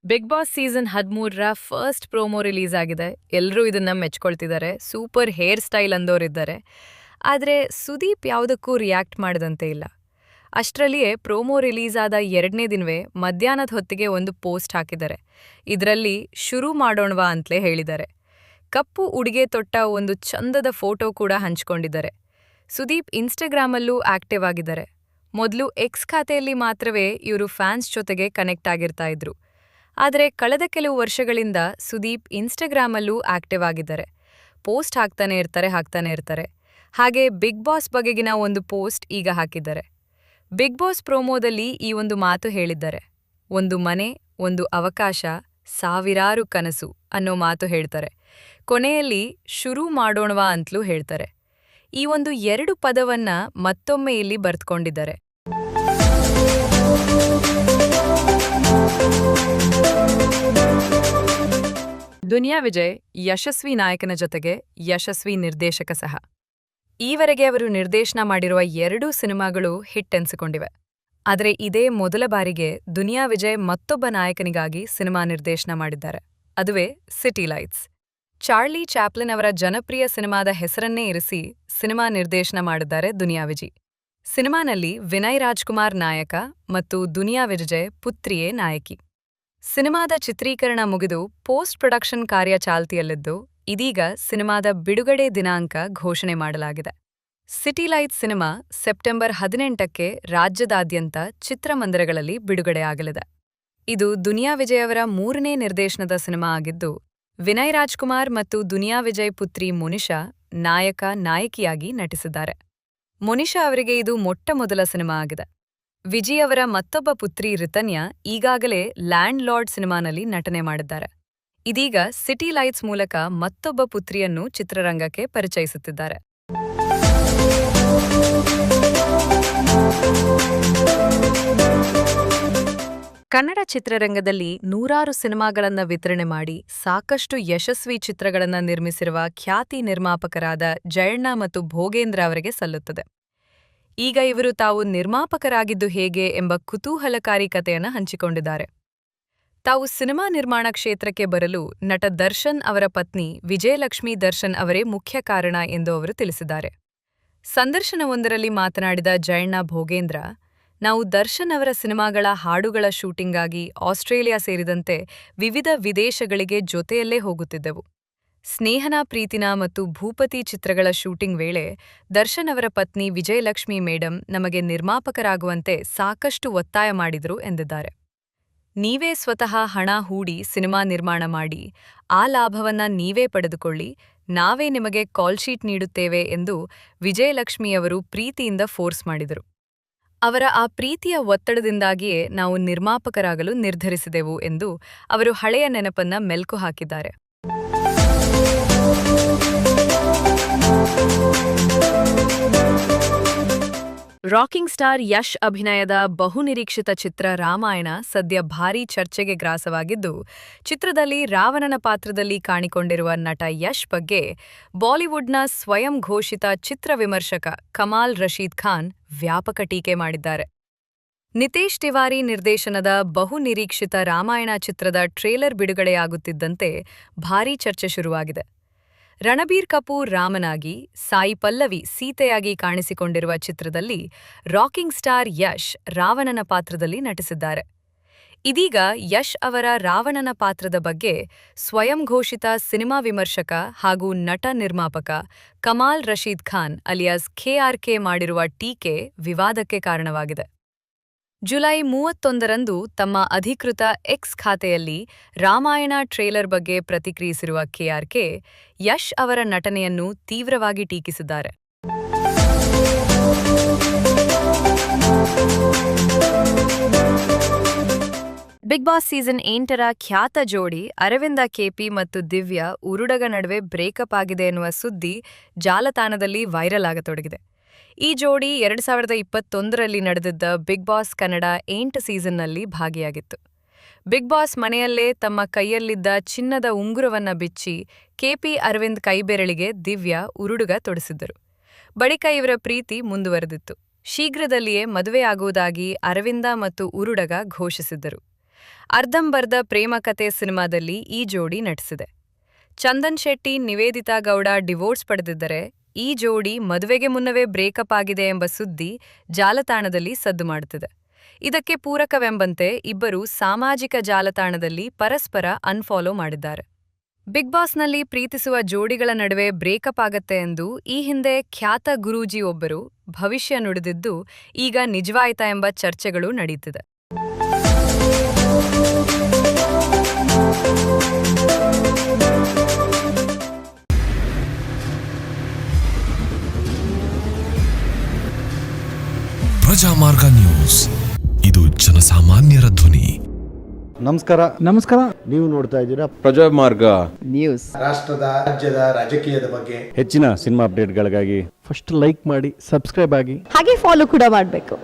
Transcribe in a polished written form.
Big Boss season 13ರ first promo release ಆಗಿದೆ. ಎಲ್ಲರೂ ಇದನ್ನ ಮೆಚ್ಕೊಳ್ತಿದ್ದಾರೆ. ಸೂಪರ್ ಹೇರ್ ಸ್ಟೈಲ್ ಅಂದೋರಿದ್ದಾರೆ. ಆದರೆ ಸುದೀಪ್ ಯಾವುದಕ್ಕೂ ರಿಯಾಕ್ಟ್ ಮಾಡದಂತೆ ಇಲ್ಲ. ಅಷ್ಟರಲ್ಲಿಯೇ ಪ್ರೋಮೋ ರಿಲೀಸ್ ಆದ 2ನೇ ದಿನವೇ ಮಧ್ಯಾಹ್ನದ ಹೊತ್ತಿಗೆ ಒಂದು ಪೋಸ್ಟ್ ಹಾಕಿದ್ದಾರೆ. ಇದರಲ್ಲಿ ಶುರು ಮಾಡೋಣವಾ ಅಂತಲೇ ಹೇಳಿದ್ದಾರೆ. ಕಪ್ಪು ಉಡುಗೆ ತೊಟ್ಟ ಒಂದು ಚಂದದ ಫೋಟೋ ಕೂಡ ಹಂಚಿಕೊಂಡಿದ್ದಾರೆ. ಸುದೀಪ್ ಇನ್ಸ್ಟಾಗ್ರಾಮಲ್ಲೂ ಆಕ್ಟಿವ್ ಆಗಿದ್ದಾರೆ. ಮೊದಲು ಎಕ್ಸ್ ಖಾತೆಯಲ್ಲಿ ಮಾತ್ರವೇ ಇವರು ಫ್ಯಾನ್ಸ್ ಜೊತೆಗೆ ಕನೆಕ್ಟ್ ಆಗಿರ್ತಾ ಇದ್ರು. ಆದರೆ ಕಳೆದ ಕೆಲವು ವರ್ಷಗಳಿಂದ ಸುದೀಪ್ ಇನ್ಸ್ಟಾಗ್ರಾಮಲ್ಲೂ ಆಕ್ಟಿವ್ ಆಗಿದ್ದಾರೆ. ಪೋಸ್ಟ್ ಹಾಕ್ತಾನೆ ಇರ್ತಾರೆ. ಹಾಗೆ ಬಿಗ್ ಬಾಸ್ ಬಗೆಗಿನ ಒಂದು ಪೋಸ್ಟ್ ಈಗ ಹಾಕಿದ್ದಾರೆ. ಬಿಗ್ ಬಾಸ್ ಪ್ರೋಮೋದಲ್ಲಿ ಈ ಒಂದು ಮಾತು ಹೇಳಿದ್ದಾರೆ. ಒಂದು ಮನೆ, ಒಂದು ಅವಕಾಶ, ಸಾವಿರಾರು ಕನಸು ಅನ್ನೋ ಮಾತು ಹೇಳ್ತಾರೆ. ಕೊನೆಯಲ್ಲಿ ಶುರು ಮಾಡೋಣವಾ ಅಂತಲೂ ಹೇಳ್ತಾರೆ. ಈ ಒಂದು 2 ಪದವನ್ನ ಮತ್ತೊಮ್ಮೆ ಇಲ್ಲಿ ಬರೆದುಕೊಂಡಿದ್ದಾರೆ. ದುನಿಯಾ ವಿಜಯ್ ಯಶಸ್ವಿ ನಾಯಕನ ಜೊತೆಗೆ ಯಶಸ್ವಿ ನಿರ್ದೇಶಕ ಸಹ. ಈವರೆಗೆ ಅವರು ನಿರ್ದೇಶನ ಮಾಡಿರುವ 2 ಸಿನಿಮಾಗಳು ಹಿಟ್ ಎನಿಸಿಕೊಂಡಿವೆ. ಆದರೆ ಇದೇ ಮೊದಲ ಬಾರಿಗೆ ದುನಿಯಾ ವಿಜಯ್ ಮತ್ತೊಬ್ಬ ನಾಯಕನಿಗಾಗಿ ಸಿನಿಮಾ ನಿರ್ದೇಶನ ಮಾಡಿದ್ದಾರೆ. ಅದುವೇ ಸಿಟಿ ಲೈಟ್ಸ್. ಚಾರ್ಲಿ ಚಾಪ್ಲಿನ್ ಅವರ ಜನಪ್ರಿಯ ಸಿನಿಮಾದ ಹೆಸರನ್ನೇ ಇರಿಸಿ ಸಿನಿಮಾ ನಿರ್ದೇಶನ ಮಾಡಿದ್ದಾರೆ ದುನಿಯಾ ವಿಜಯ್. ಸಿನಿಮಾನಲ್ಲಿ ವಿನಯ್ ರಾಜ್ಕುಮಾರ್ ನಾಯಕ ಮತ್ತು ದುನಿಯಾ ವಿಜಯ್ ಪುತ್ರಿಯೇ ನಾಯಕಿ. ಸಿನಿಮಾದ ಚಿತ್ರೀಕರಣ ಮುಗಿದು ಪೋಸ್ಟ್ ಪ್ರೊಡಕ್ಷನ್ ಕಾರ್ಯ ಚಾಲ್ತಿಯಲ್ಲಿದ್ದು, ಇದೀಗ ಸಿನಿಮಾದ ಬಿಡುಗಡೆ ದಿನಾಂಕ ಘೋಷಣೆ ಮಾಡಲಾಗಿದೆ. ಸಿಟಿ ಲೈಟ್ಸ್ ಸಿನಿಮಾ ಸೆಪ್ಟೆಂಬರ್ 18ಕ್ಕೆ ರಾಜ್ಯದಾದ್ಯಂತ ಚಿತ್ರಮಂದಿರಗಳಲ್ಲಿ ಬಿಡುಗಡೆಯಾಗಲಿದೆ. ಇದು ದುನಿಯಾ ವಿಜಯ್ ಅವರ 3ನೇ ನಿರ್ದೇಶನದ ಸಿನಿಮಾ ಆಗಿದ್ದು, ವಿನಯ್ ರಾಜ್ಕುಮಾರ್ ಮತ್ತು ದುನಿಯಾ ವಿಜಯ್ ಪುತ್ರಿ ಮೊನಿಷಾ ನಾಯಕಿಯಾಗಿ ನಟಿಸಿದ್ದಾರೆ. ಮೊನಿಷಾ ಅವರಿಗೆ ಇದು ಮೊಟ್ಟಮೊದಲ ಸಿನಿಮಾ ಆಗಿದೆ. ವಿಜಯ್ ಅವರ ಮತ್ತೊಬ್ಬ ಪುತ್ರಿ ರಿತನ್ಯಾ ಈಗಾಗಲೇ ಲ್ಯಾಂಡ್ ಲಾರ್ಡ್ ಸಿನಿಮಾನಲ್ಲಿ ನಟನೆ ಮಾಡಿದ್ದಾರೆ. ಇದೀಗ ಸಿಟಿ ಲೈಟ್ಸ್ ಮೂಲಕ ಮತ್ತೊಬ್ಬ ಪುತ್ರಿಯನ್ನು ಚಿತ್ರರಂಗಕ್ಕೆ ಪರಿಚಯಿಸುತ್ತಿದ್ದಾರೆ. ಕನ್ನಡ ಚಿತ್ರರಂಗದಲ್ಲಿ ನೂರಾರು ಸಿನಿಮಾಗಳನ್ನು ವಿತರಣೆ ಮಾಡಿ ಸಾಕಷ್ಟು ಯಶಸ್ವಿ ಚಿತ್ರಗಳನ್ನು ನಿರ್ಮಿಸಿರುವ ಖ್ಯಾತಿ ನಿರ್ಮಾಪಕರಾದ ಜಯಣ್ಣ ಮತ್ತು ಭೋಗೇಂದ್ರ ಅವರಿಗೆ ಸಲ್ಲುತ್ತದೆ. ಈಗ ಇವರು ತಾವು ನಿರ್ಮಾಪಕರಾಗಿದ್ದು ಹೇಗೆ ಎಂಬ ಕುತೂಹಲಕಾರಿ ಕಥೆಯನ್ನು ಹಂಚಿಕೊಂಡಿದ್ದಾರೆ. ತಾವು ಸಿನಿಮಾ ನಿರ್ಮಾಣ ಕ್ಷೇತ್ರಕ್ಕೆ ಬರಲು ನಟ ದರ್ಶನ್ ಅವರ ಪತ್ನಿ ವಿಜಯಲಕ್ಷ್ಮಿ ದರ್ಶನ್ ಅವರೇ ಮುಖ್ಯ ಕಾರಣ ಎಂದು ಅವರು ತಿಳಿಸಿದ್ದಾರೆ. ಸಂದರ್ಶನವೊಂದರಲ್ಲಿ ಮಾತನಾಡಿದ ಜಯಣ್ಣ ಭೋಗೇಂದ್ರ, ನಾವು ದರ್ಶನ್ ಅವರ ಸಿನಿಮಾಗಳ ಹಾಡುಗಳ ಶೂಟಿಂಗಾಗಿ ಆಸ್ಟ್ರೇಲಿಯಾ ಸೇರಿದಂತೆ ವಿವಿಧ ವಿದೇಶಗಳಿಗೆ ಜೊತೆಯಲ್ಲೇ ಹೋಗುತ್ತಿದ್ದೆವು. ಸ್ನೇಹನಾ ಪ್ರೀತಿನಾ ಮತ್ತು ಭೂಪತಿ ಚಿತ್ರಗಳ ಶೂಟಿಂಗ್ ವೇಳೆ ದರ್ಶನ್ ಅವರ ಪತ್ನಿ ವಿಜಯಲಕ್ಷ್ಮಿ ಮೇಡಂ ನಮಗೆ ನಿರ್ಮಾಪಕರಾಗುವಂತೆ ಸಾಕಷ್ಟು ಒತ್ತಾಯ ಮಾಡಿದರು ಎಂದಿದ್ದಾರೆ. ನೀವೇ ಸ್ವತಃ ಹಣ ಹೂಡಿ ಸಿನಿಮಾ ನಿರ್ಮಾಣ ಮಾಡಿ, ಆ ಲಾಭವನ್ನ ನೀವೇ ಪಡೆದುಕೊಳ್ಳಿ, ನಾವೇ ನಿಮಗೆ ಕಾಲ್ಶೀಟ್ ನೀಡುತ್ತೇವೆ ಎಂದು ವಿಜಯಲಕ್ಷ್ಮಿಯವರು ಪ್ರೀತಿಯಿಂದ ಫೋರ್ಸ್ ಮಾಡಿದರು. ಅವರ ಆ ಪ್ರೀತಿಯ ಒತ್ತಡದಿಂದಾಗಿಯೇ ನಾವು ನಿರ್ಮಾಪಕರಾಗಲು ನಿರ್ಧರಿಸಿದೆವು ಎಂದು ಅವರು ಹಳೆಯ ನೆನಪನ್ನ ಮೆಲ್ಕು ಹಾಕಿದ್ದಾರೆ. ರಾಕಿಂಗ್ ಸ್ಟಾರ್ ಯಶ್ ಅಭಿನಯದ ಬಹುನಿರೀಕ್ಷಿತ ಚಿತ್ರ ರಾಮಾಯಣ ಸದ್ಯ ಭಾರೀ ಚರ್ಚೆಗೆ ಗ್ರಾಸವಾಗಿದ್ದು, ಚಿತ್ರದಲ್ಲಿ ರಾವಣನ ಪಾತ್ರದಲ್ಲಿ ಕಾಣಿಕೊಂಡಿರುವ ನಟ ಯಶ್ ಬಗ್ಗೆ ಬಾಲಿವುಡ್ನ ಸ್ವಯಂ ಘೋಷಿತ ಚಿತ್ರ ವಿಮರ್ಶಕ ಕಮಾಲ್ ರಶೀದ್ ಖಾನ್ ವ್ಯಾಪಕ ಟೀಕೆ ಮಾಡಿದ್ದಾರೆ. ನಿತೇಶ್ ತಿವಾರಿ ನಿರ್ದೇಶನದ ಬಹುನಿರೀಕ್ಷಿತ ರಾಮಾಯಣ ಚಿತ್ರದ ಟ್ರೇಲರ್ ಬಿಡುಗಡೆಯಾಗುತ್ತಿದ್ದಂತೆ ಭಾರೀ ಚರ್ಚೆ ಶುರುವಾಗಿದೆ. ರಣಬೀರ್ ಕಪೂರ್ ರಾಮನಾಗಿ, ಸಾಯಿ ಪಲ್ಲವಿ ಸೀತೆಯಾಗಿ ಕಾಣಿಸಿಕೊಂಡಿರುವ ಚಿತ್ರದಲ್ಲಿ ರಾಕಿಂಗ್ ಸ್ಟಾರ್ ಯಶ್ ರಾವಣನ ಪಾತ್ರದಲ್ಲಿ ನಟಿಸಿದ್ದಾರೆ. ಇದೀಗ ಯಶ್ ಅವರ ರಾವಣನ ಪಾತ್ರದ ಬಗ್ಗೆ ಸ್ವಯಂ ಘೋಷಿತ ಸಿನಿಮಾ ವಿಮರ್ಶಕ ಹಾಗೂ ನಟ ನಿರ್ಮಾಪಕ ಕಮಾಲ್ ರಶೀದ್ ಖಾನ್ ಅಲಿಯಾಸ್ KRK ಮಾಡಿರುವ ಟೀಕೆ ವಿವಾದಕ್ಕೆ ಕಾರಣವಾಗಿದೆ. ಜುಲೈ 31ರಂದು ತಮ್ಮ ಅಧಿಕೃತ ಎಕ್ಸ್ ಖಾತೆಯಲ್ಲಿ ರಾಮಾಯಣ ಟ್ರೇಲರ್ ಬಗ್ಗೆ ಪ್ರತಿಕ್ರಿಯಿಸಿರುವ KRK, ಯಶ್ ಅವರ ನಟನೆಯನ್ನು ತೀವ್ರವಾಗಿ ಟೀಕಿಸಿದ್ದಾರೆ. ಬಿಗ್ ಬಾಸ್ ಸೀಸನ್ 8ರ ಖ್ಯಾತ ಜೋಡಿ ಅರವಿಂದ KP ಮತ್ತು ದಿವ್ಯಾ ಉರುಡಗ ನಡುವೆ ಬ್ರೇಕಪ್ ಆಗಿದೆ ಎನ್ನುವ ಸುದ್ದಿ ಜಾಲತಾಣದಲ್ಲಿ ವೈರಲ್ ಆಗತೊಡಗಿದೆ. ಈ ಜೋಡಿ 2021ರಲ್ಲಿ ನಡೆದಿದ್ದ ಬಿಗ್ ಬಾಸ್ ಕನ್ನಡ 8 ಸೀಸನ್ನಲ್ಲಿ ಭಾಗಿಯಾಗಿತ್ತು. ಬಿಗ್ ಬಾಸ್ ಮನೆಯಲ್ಲೇ ತಮ್ಮ ಕೈಯಲ್ಲಿದ್ದ ಚಿನ್ನದ ಉಂಗುರವನ್ನ ಬಿಚ್ಚಿ KP ಅರವಿಂದ್ ಕೈಬೆರಳಿಗೆ ದಿವ್ಯಾ ಉರುಡುಗ ತೊಡಿಸಿದ್ದರು. ಬಳಿಕ ಇವರ ಪ್ರೀತಿ ಮುಂದುವರೆದಿತ್ತು. ಶೀಘ್ರದಲ್ಲಿಯೇ ಮದುವೆಯಾಗುವುದಾಗಿ ಅರವಿಂದ ಮತ್ತು ಉರುಡಗ ಘೋಷಿಸಿದ್ದರು. ಅರ್ಧಂಬರ್ಧ ಪ್ರೇಮ ಕತೆ ಸಿನಿಮಾದಲ್ಲಿ ಈ ಜೋಡಿ ನಟಿಸಿದೆ. ಚಂದನ್ ಶೆಟ್ಟಿ, ನಿವೇದಿತಾ ಗೌಡ ಡಿವೋರ್ಸ್ ಪಡೆದಿದ್ದರೆ, ಈ ಜೋಡಿ ಮದುವೆಗೆ ಮುನ್ನವೇ ಬ್ರೇಕಪ್ ಆಗಿದೆ ಎಂಬ ಸುದ್ದಿ ಜಾಲತಾಣದಲ್ಲಿ ಸದ್ದು ಮಾಡುತ್ತಿದೆ. ಇದಕ್ಕೆ ಪೂರಕವೆಂಬಂತೆ ಇಬ್ಬರು ಸಾಮಾಜಿಕ ಜಾಲತಾಣದಲ್ಲಿ ಪರಸ್ಪರ ಅನ್ಫಾಲೋ ಮಾಡಿದ್ದಾರೆ. ಬಿಗ್ ಬಾಸ್ನಲ್ಲಿ ಪ್ರೀತಿಸುವ ಜೋಡಿಗಳ ನಡುವೆ ಬ್ರೇಕಪ್ ಆಗತ್ತೆ ಎಂದು ಈ ಹಿಂದೆ ಖ್ಯಾತ ಗುರೂಜಿ ಒಬ್ಬರು ಭವಿಷ್ಯ ನುಡಿದಿದ್ದು ಈಗ ನಿಜವಾಯ್ತಾ ಎಂಬ ಚರ್ಚೆಗಳು ನಡೆಯುತ್ತಿದೆ. ಪ್ರಜಾಮಾರ್ಗ ನ್ಯೂಸ್, ಇದು ಜನಸಾಮಾನ್ಯರ ಧ್ವನಿ. ನಮಸ್ಕಾರ. ನೀವು ನೋಡ್ತಾ ಇದ್ದೀರಾ ಪ್ರಜಾಮಾರ್ಗ ನ್ಯೂಸ್. ರಾಷ್ಟ್ರದ ರಾಜ್ಯದ ರಾಜಕೀಯದ ಬಗ್ಗೆ ಹೆಚ್ಚಿನ ಸಿನಿಮಾ ಅಪ್ಡೇಟ್ಗಳಿಗಾಗಿ ಫಸ್ಟ್ ಲೈಕ್ ಮಾಡಿ, ಸಬ್ಸ್ಕ್ರೈಬ್ ಆಗಿ, ಹಾಗೆ ಫಾಲೋ ಕೂಡ ಮಾಡಬೇಕು.